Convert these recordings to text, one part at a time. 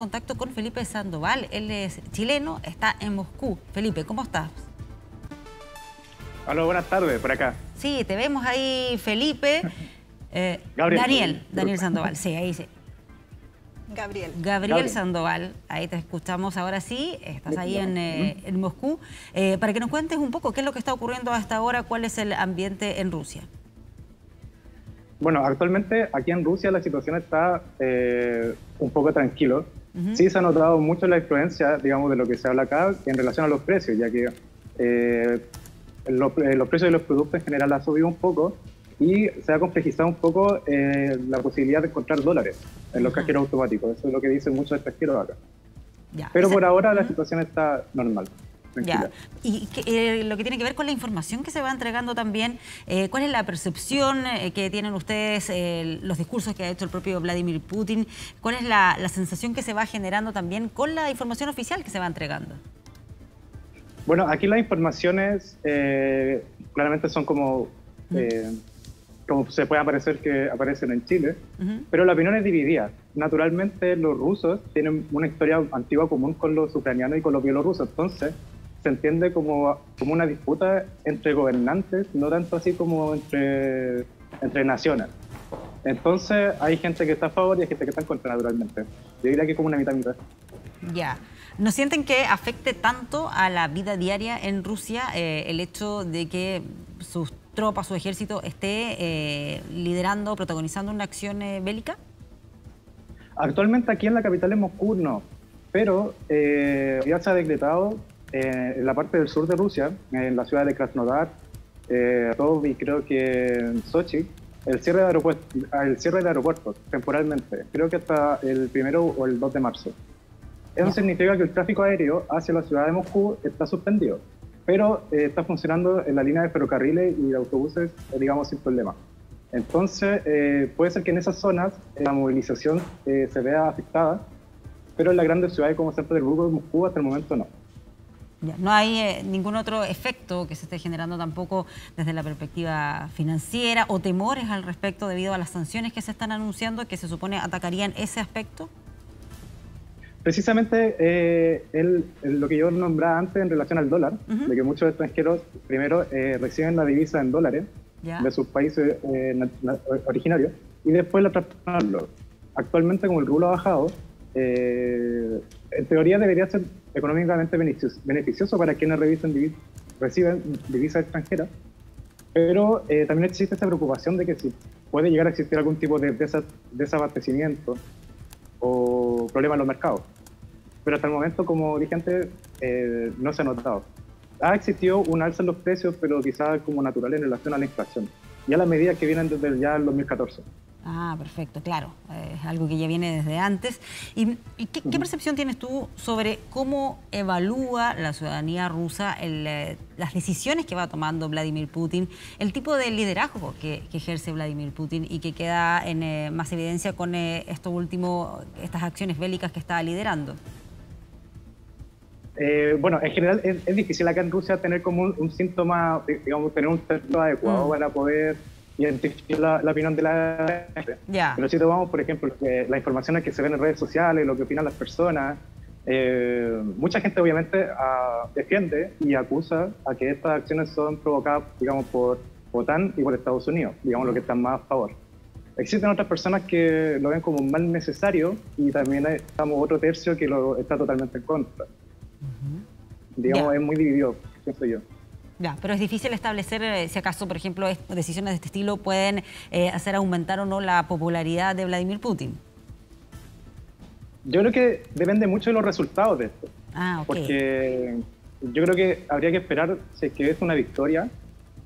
Contacto con Felipe Sandoval, él es chileno, está en Moscú. Felipe, ¿cómo estás? Hola, buenas tardes, por acá. Sí, te vemos ahí, Felipe. Gabriel. Daniel Sandoval, sí, ahí sí. Gabriel Sandoval, ahí te escuchamos ahora sí, estás ahí en Moscú. Para que nos cuentes un poco qué es lo que está ocurriendo hasta ahora, cuál es el ambiente en Rusia. Bueno, actualmente aquí en Rusia la situación está un poco tranquilo. Sí se ha notado mucho la influencia, digamos, de lo que se habla acá en relación a los precios, ya que los precios de los productos en general han subido un poco y se ha complejizado un poco la posibilidad de encontrar dólares en los cajeros automáticos. Eso es lo que dicen muchos extranjeros acá. Ya. Pero por ahora la situación está normal. Ya. Y lo que tiene que ver con la información que se va entregando también, ¿cuál es la percepción que tienen ustedes, los discursos que ha hecho el propio Vladimir Putin? ¿Cuál es la sensación que se va generando también con la información oficial que se va entregando? Bueno, aquí las informaciones claramente son como se puede parecer que aparecen en Chile, pero la opinión es dividida. Naturalmente los rusos tienen una historia antigua común con los ucranianos y con los bielorrusos, entonces se entiende como una disputa entre gobernantes, no tanto así como entre naciones. Entonces hay gente que está a favor y hay gente que está en contra, naturalmente. Yo diría que como una mitad-mitad. Ya. ¿No sienten que afecte tanto a la vida diaria en Rusia el hecho de que sus tropas, su ejército esté liderando, protagonizando una acción bélica? Actualmente aquí en la capital de Moscú no, pero ya se ha decretado en la parte del sur de Rusia, en la ciudad de Krasnodar, y creo que en Sochi, el cierre de aeropuertos temporalmente, creo que hasta el 1 o el 2 de marzo. Eso significa que el tráfico aéreo hacia la ciudad de Moscú está suspendido, pero está funcionando en la línea de ferrocarriles y de autobuses, digamos, sin problema. Entonces, puede ser que en esas zonas la movilización se vea afectada, pero en las grandes ciudades como San Petersburgo y Moscú hasta el momento no. Ya, no hay ningún otro efecto que se esté generando tampoco desde la perspectiva financiera o temores al respecto debido a las sanciones que se están anunciando que se supone atacarían ese aspecto. Precisamente lo que yo nombraba antes en relación al dólar, de que muchos extranjeros primero reciben la divisa en dólares de sus países originarios y después la transforman al dólar. Actualmente, como el rublo ha bajado, en teoría debería ser económicamente beneficioso para quienes reciben divisas extranjeras, pero también existe esta preocupación de que si puede llegar a existir algún tipo de desabastecimiento o problema en los mercados. Pero hasta el momento, como dije antes, no se ha notado. Ha existido un alza en los precios, pero quizás como natural en relación a la inflación y a las medidas que vienen desde ya el 2014. Ah, perfecto, claro. Es algo que ya viene desde antes. ¿Y qué percepción tienes tú sobre cómo evalúa la ciudadanía rusa las decisiones que va tomando Vladimir Putin, el tipo de liderazgo que ejerce Vladimir Putin y que queda en más evidencia con estas acciones bélicas que está liderando? Bueno, en general es difícil acá en Rusia tener como un síntoma, digamos, tener un término adecuado para poder identificar la opinión de la gente. Pero si tomamos, por ejemplo, las informaciones que se ven en redes sociales, lo que opinan las personas, mucha gente obviamente defiende y acusa a que estas acciones son provocadas, digamos, por OTAN y por Estados Unidos, digamos, lo que están más a favor. Existen otras personas que lo ven como un mal necesario y también estamos otro tercio que lo está totalmente en contra. Digamos, es muy dividido, pienso yo. Ya, pero es difícil establecer si acaso, por ejemplo, decisiones de este estilo pueden hacer aumentar o no la popularidad de Vladimir Putin. Yo creo que depende mucho de los resultados de esto. Porque yo creo que habría que esperar si es que es una victoria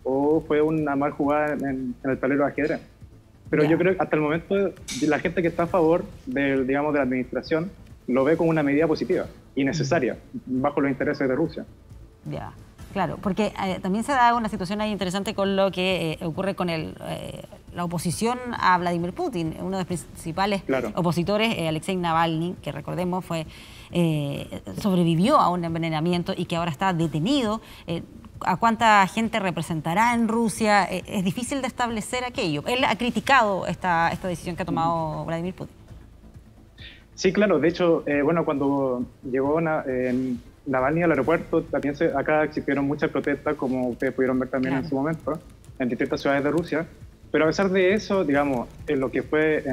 o fue una mal jugada en el tablero de ajedrez. Pero yo creo que hasta el momento la gente que está a favor de la administración lo ve como una medida positiva y necesaria bajo los intereses de Rusia. Ya. Claro, porque también se da una situación ahí interesante con lo que ocurre con la oposición a Vladimir Putin. Uno de los principales opositores, Alexei Navalny, que recordemos sobrevivió a un envenenamiento y que ahora está detenido. ¿A cuánta gente representará en Rusia? Es difícil de establecer aquello. Él ha criticado esta decisión que ha tomado Vladimir Putin. Sí, claro. De hecho, bueno, cuando llegó Navalny al aeropuerto, también acá existieron muchas protestas, como ustedes pudieron ver también en su momento, en distintas ciudades de Rusia. Pero a pesar de eso, digamos, en lo que fue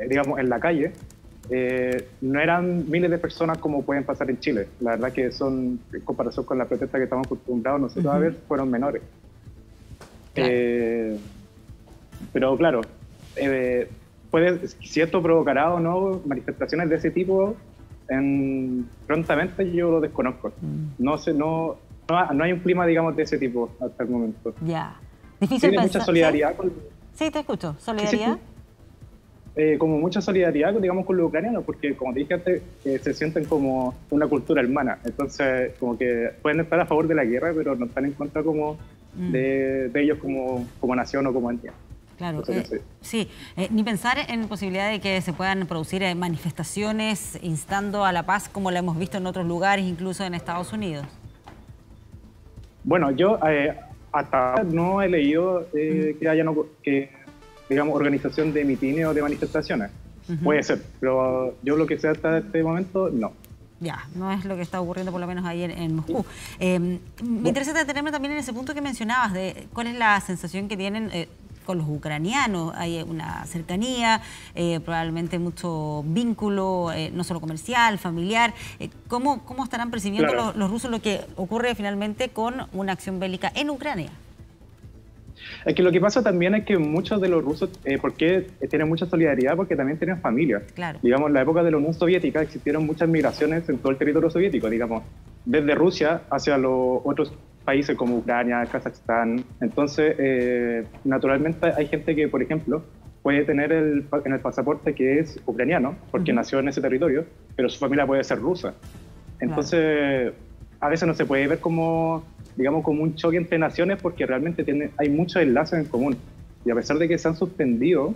digamos, en la calle, no eran miles de personas como pueden pasar en Chile. La verdad que son, en comparación con la protesta que estamos acostumbrados nosotros a ver, fueron menores. Claro. Pero claro, si esto provocará o no manifestaciones de ese tipo, prontamente yo lo desconozco. No sé, no hay un clima, digamos, de ese tipo hasta el momento. Ya. Difícil pensar. Mucha solidaridad. ¿Sí? Sí, te escucho. ¿Solidaridad? Sí. Como mucha solidaridad, digamos, con los ucranianos, porque como te dije antes, se sienten como una cultura hermana. Entonces, como que pueden estar a favor de la guerra, pero no están en contra como de ellos como nación o como entidad. Claro, sí. Ni pensar en la posibilidad de que se puedan producir manifestaciones instando a la paz, como lo hemos visto en otros lugares, incluso en Estados Unidos. Bueno, yo hasta ahora no he leído que haya, digamos, organización de mitines o de manifestaciones. Puede ser, pero yo lo que sé hasta este momento, no. Ya, no es lo que está ocurriendo por lo menos ahí en Moscú. Me interesa detenerme también en ese punto que mencionabas, de cuál es la sensación que tienen con los ucranianos. Hay una cercanía, probablemente mucho vínculo, no solo comercial, familiar. ¿Cómo estarán percibiendo los rusos lo que ocurre finalmente con una acción bélica en Ucrania? Es que lo que pasa también es que muchos de los rusos, ¿por qué tienen mucha solidaridad? Porque también tienen familia. Claro. Digamos, en la época de la Unión Soviética existieron muchas migraciones en todo el territorio soviético, digamos, desde Rusia hacia los otros países como Ucrania, Kazajstán. Entonces, naturalmente hay gente que, por ejemplo, puede tener en el pasaporte que es ucraniano, porque nació en ese territorio, pero su familia puede ser rusa. Entonces, a veces no se puede ver como, digamos, como un choque entre naciones, porque realmente hay muchos enlaces en común. Y a pesar de que se han suspendido,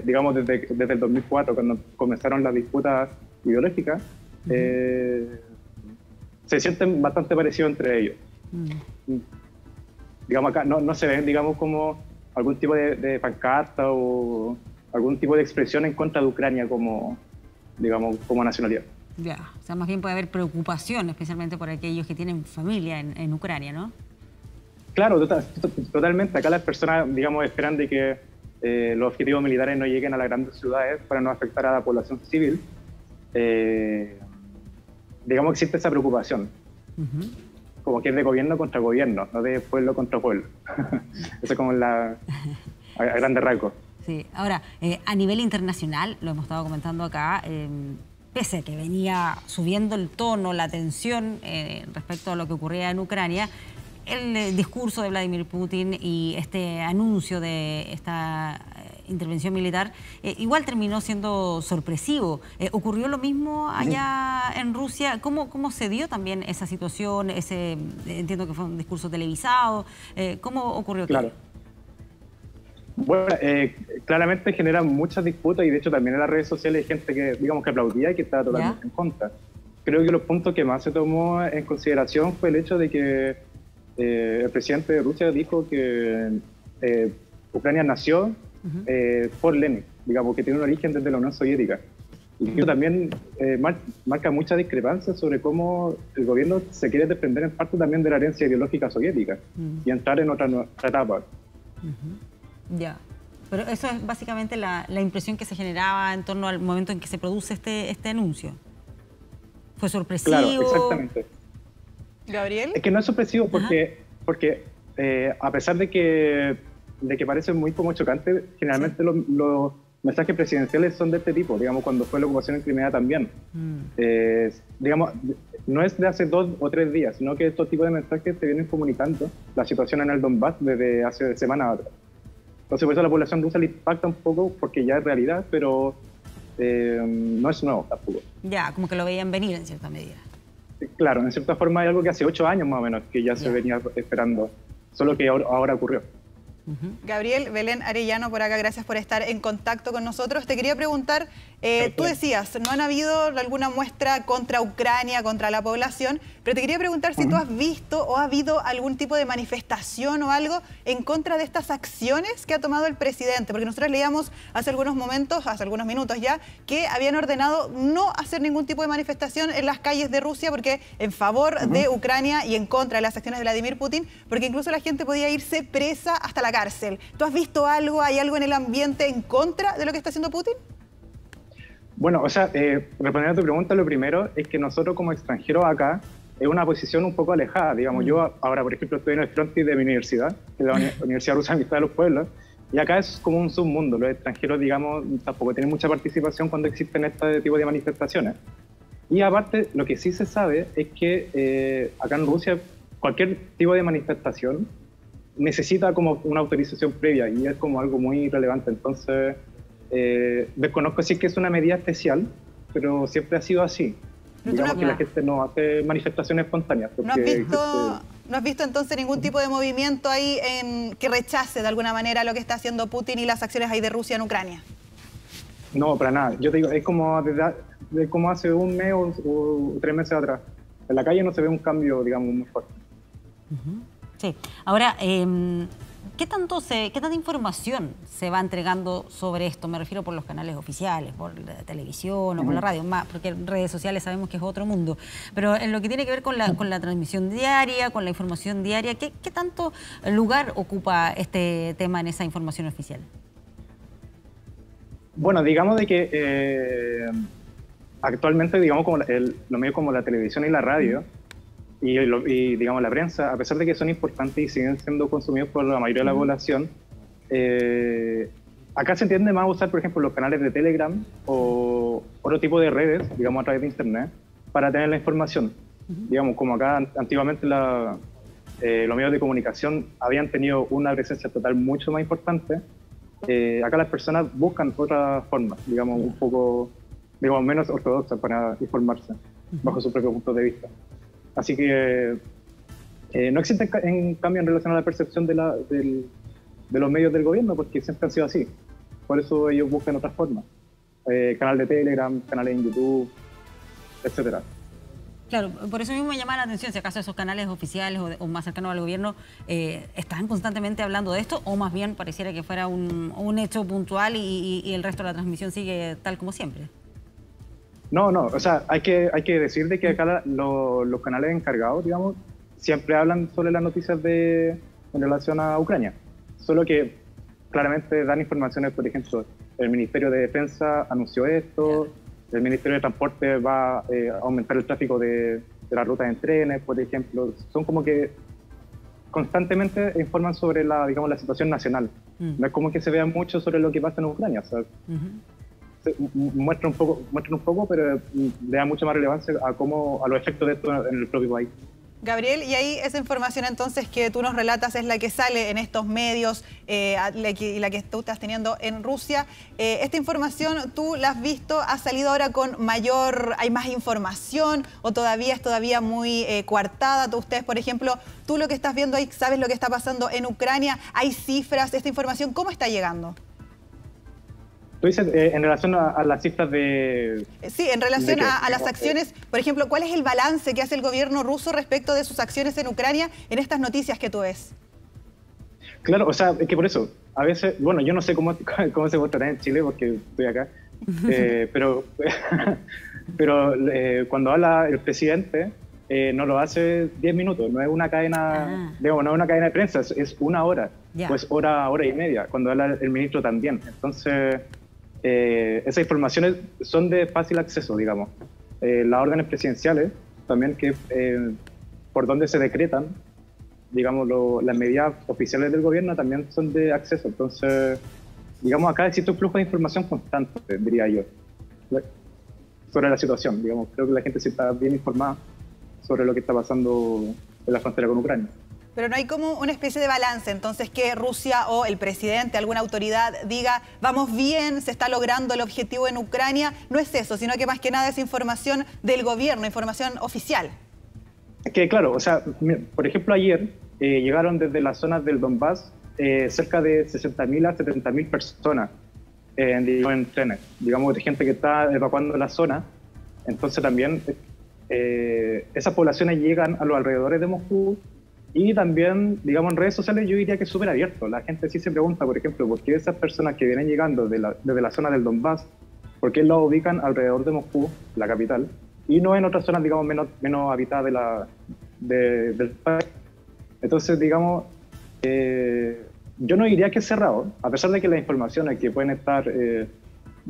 digamos, desde el 2004, cuando comenzaron las disputas ideológicas, se sienten bastante parecidos entre ellos. Digamos, acá no se ven, digamos, como algún tipo de pancarta o algún tipo de expresión en contra de Ucrania como, digamos, como nacionalidad. Ya, o sea, más bien puede haber preocupación, especialmente por aquellos que tienen familia en Ucrania, ¿no? Claro, totalmente. Acá las personas, digamos, esperan de que los objetivos militares no lleguen a las grandes ciudades para no afectar a la población civil. Digamos, existe esa preocupación. Como que es de gobierno contra gobierno, no de pueblo contra pueblo. Eso es como a grandes rasgos. Sí, ahora, a nivel internacional, lo hemos estado comentando acá, pese a que venía subiendo el tono, la tensión respecto a lo que ocurría en Ucrania, el discurso de Vladimir Putin y este anuncio de esta intervención militar igual terminó siendo sorpresivo. ¿Ocurrió lo mismo allá en Rusia? ¿Cómo se dio también esa situación? Entiendo que fue un discurso televisado. ¿Cómo ocurrió? Claro. Bueno, claramente generan muchas disputas y de hecho también en las redes sociales hay gente que, digamos, que aplaudía y que estaba totalmente en contra. Creo que los puntos que más se tomó en consideración fue el hecho de que el presidente de Rusia dijo que Ucrania nació por Lenin, digamos, que tiene un origen desde la Unión Soviética. Y eso también marca mucha discrepancia sobre cómo el gobierno se quiere desprender en parte también de la herencia ideológica soviética y entrar en otra etapa. Ya, pero eso es básicamente la impresión que se generaba en torno al momento en que se produce este anuncio. ¿Fue sorpresivo? Claro, exactamente. ¿Gabriel? Es que no es sorpresivo porque a pesar de que parece muy como chocante, generalmente los mensajes presidenciales son de este tipo, digamos, cuando fue la ocupación en Crimea también. Digamos, no es de hace 2 o 3 días, sino que estos tipos de mensajes se vienen comunicando la situación en el Donbass desde hace semanas atrás. Entonces, por eso a la población rusa le impacta un poco, porque ya es realidad, pero no es nuevo tampoco. Ya, como que lo veían venir en cierta medida. Claro, en cierta forma hay algo que hace 8 años más o menos que ya se venía esperando, solo que ahora ocurrió. Gabriel, Belén Arellano por acá, gracias por estar en contacto con nosotros. Te quería preguntar, Tú decías, no han habido alguna muestra contra Ucrania, contra la población, pero te quería preguntar si tú has visto o ha habido algún tipo de manifestación o algo en contra de estas acciones que ha tomado el presidente, porque nosotros leíamos hace algunos minutos ya, que habían ordenado no hacer ningún tipo de manifestación en las calles de Rusia porque en favor de Ucrania y en contra de las acciones de Vladimir Putin, porque incluso la gente podía irse presa hasta la cárcel. ¿Tú has visto algo, hay algo en el ambiente en contra de lo que está haciendo Putin? Bueno, o sea, respondiendo a tu pregunta, lo primero es que nosotros como extranjeros acá es una posición un poco alejada, digamos. Yo ahora, por ejemplo, estoy en el frontis de mi universidad, que es la Universidad Rusa de Amistad de los Pueblos, y acá es como un submundo. Los extranjeros, digamos, tampoco tienen mucha participación cuando existen este tipo de manifestaciones. Y aparte, lo que sí se sabe es que acá en Rusia cualquier tipo de manifestación necesita como una autorización previa y es como algo muy relevante. Entonces, desconozco si es que es una medida especial, pero siempre ha sido así. Digamos que la gente no hace manifestaciones espontáneas. ¿No has visto entonces ningún tipo de movimiento ahí que rechace de alguna manera lo que está haciendo Putin y las acciones ahí de Rusia en Ucrania? No, para nada. Yo te digo, es como, como hace un mes o 3 meses atrás. En la calle no se ve un cambio, digamos, muy fuerte. Sí. Ahora, ¿qué tanta información se va entregando sobre esto? Me refiero por los canales oficiales, por la televisión o por la radio, más, porque en redes sociales sabemos que es otro mundo. Pero en lo que tiene que ver con la transmisión diaria, con la información diaria, ¿qué tanto lugar ocupa este tema en esa información oficial? Bueno, digamos de que actualmente, digamos, como los medios como la televisión y la radio, y digamos la prensa, a pesar de que son importantes y siguen siendo consumidos por la mayoría de la población, acá se entiende más usar, por ejemplo, los canales de Telegram o otro tipo de redes, digamos, a través de Internet, para tener la información. Digamos, como acá antiguamente los medios de comunicación habían tenido una presencia total mucho más importante, acá las personas buscan otras formas, digamos, un poco, digamos, menos ortodoxas para informarse, bajo su propio punto de vista. Así que no existe en cambio en relación a la percepción de los medios del gobierno, porque siempre han sido así. Por eso ellos buscan otras formas. Canal de Telegram, canales en YouTube, etcétera. Claro, por eso mismo me llama la atención si acaso esos canales oficiales o más cercanos al gobierno están constantemente hablando de esto, o más bien pareciera que fuera un hecho puntual y el resto de la transmisión sigue tal como siempre. No, o sea, hay que decir de que acá los canales encargados, digamos, siempre hablan sobre las noticias en relación a Ucrania. Solo que claramente dan informaciones, por ejemplo, el Ministerio de Defensa anunció esto, el Ministerio de Transporte va a aumentar el tráfico de las rutas en trenes, por ejemplo. Son como que constantemente informan sobre la situación nacional. No es como que se vea mucho sobre lo que pasa en Ucrania, o sea, muestra un poco, pero le da mucha más relevancia a los efectos de esto en el propio país. Gabriel, y ahí esa información entonces que tú nos relatas es la que sale en estos medios y la que tú estás teniendo en Rusia. ¿Esta información tú la has visto? ¿Ha salido ahora hay más información o todavía es muy coartada? Ustedes, por ejemplo, tú lo que estás viendo ahí, ¿sabes lo que está pasando en Ucrania? ¿Hay cifras? ¿Esta información cómo está llegando? Tú dices en relación a las cifras de... Sí, en relación a las acciones, por ejemplo, ¿cuál es el balance que hace el gobierno ruso respecto de sus acciones en Ucrania en estas noticias que tú ves? Claro, o sea, es que por eso, a veces, bueno, yo no sé cómo se votará en Chile porque estoy acá, pero cuando habla el presidente, no lo hace 10 minutos, no es una cadena, digamos, no es una cadena de prensa, es una hora, pues hora y media, cuando habla el ministro también. Entonces... esas informaciones son de fácil acceso, digamos. Las órdenes presidenciales, también que por donde se decretan, digamos, las medidas oficiales del gobierno también son de acceso. Entonces, digamos, acá existe un flujo de información constante, diría yo, sobre la situación. Digamos, creo que la gente sí está bien informada sobre lo que está pasando en la frontera con Ucrania. Pero no hay como una especie de balance, entonces, que Rusia o el presidente, alguna autoridad diga, vamos bien, se está logrando el objetivo en Ucrania. No es eso, sino que más que nada es información del gobierno, información oficial. Que claro, o sea, por ejemplo, ayer llegaron desde las zonas del Donbass cerca de 60.000 a 70.000 personas. en trenes, digamos, de gente que está evacuando la zona. Entonces también esas poblaciones llegan a los alrededores de Moscú y también, digamos, en redes sociales yo diría que es súper abierto. La gente sí se pregunta, por ejemplo, ¿por qué esas personas que vienen llegando desde la zona del Donbass, por qué las ubican alrededor de Moscú, la capital, y no en otras zonas, digamos, menos habitadas del país? Entonces, digamos, yo no diría que es cerrado, a pesar de que las informaciones que pueden estar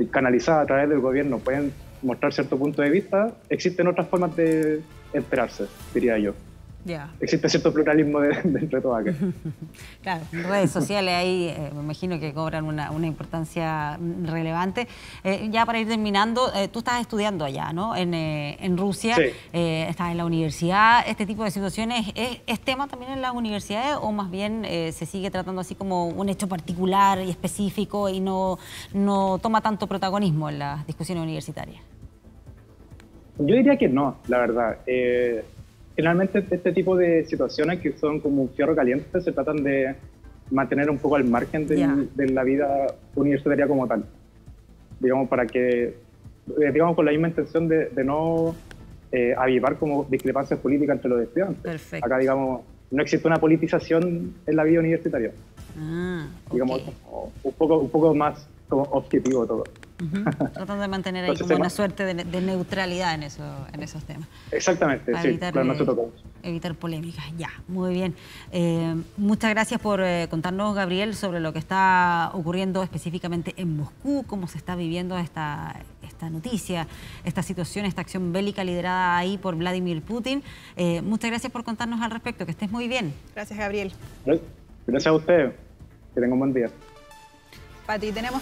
canalizadas a través del gobierno pueden mostrar cierto punto de vista, existen otras formas de enterarse, diría yo. Yeah. Existe cierto pluralismo dentro de todo acá. Claro, redes sociales ahí me imagino que cobran una importancia relevante. Ya para ir terminando, tú estás estudiando allá, ¿no? En Rusia, sí. Estás en la universidad. ¿Este tipo de situaciones es tema también en las universidades o más bien se sigue tratando así como un hecho particular y específico y no toma tanto protagonismo en las discusiones universitarias? Yo diría que no, la verdad. Generalmente este tipo de situaciones que son como un fierro caliente se tratan de mantener un poco al margen de la vida universitaria como tal. Digamos, para que, digamos, con la misma intención de no avivar como discrepancias políticas entre los estudiantes. Perfecto. Acá, digamos, no existe una politización en la vida universitaria. Digamos, un poco más como objetivo todo. Tratando de mantener ahí como una suerte de neutralidad en esos temas. Exactamente, para sí, evitar, claro, no se toca. Evitar polémicas. Ya, muy bien. Muchas gracias por contarnos, Gabriel, sobre lo que está ocurriendo específicamente en Moscú, cómo se está viviendo esta noticia, esta situación, esta acción bélica liderada ahí por Vladimir Putin. Muchas gracias por contarnos al respecto, que estés muy bien. Gracias, Gabriel. Gracias a ustedes, que tengan un buen día. Pati, tenemos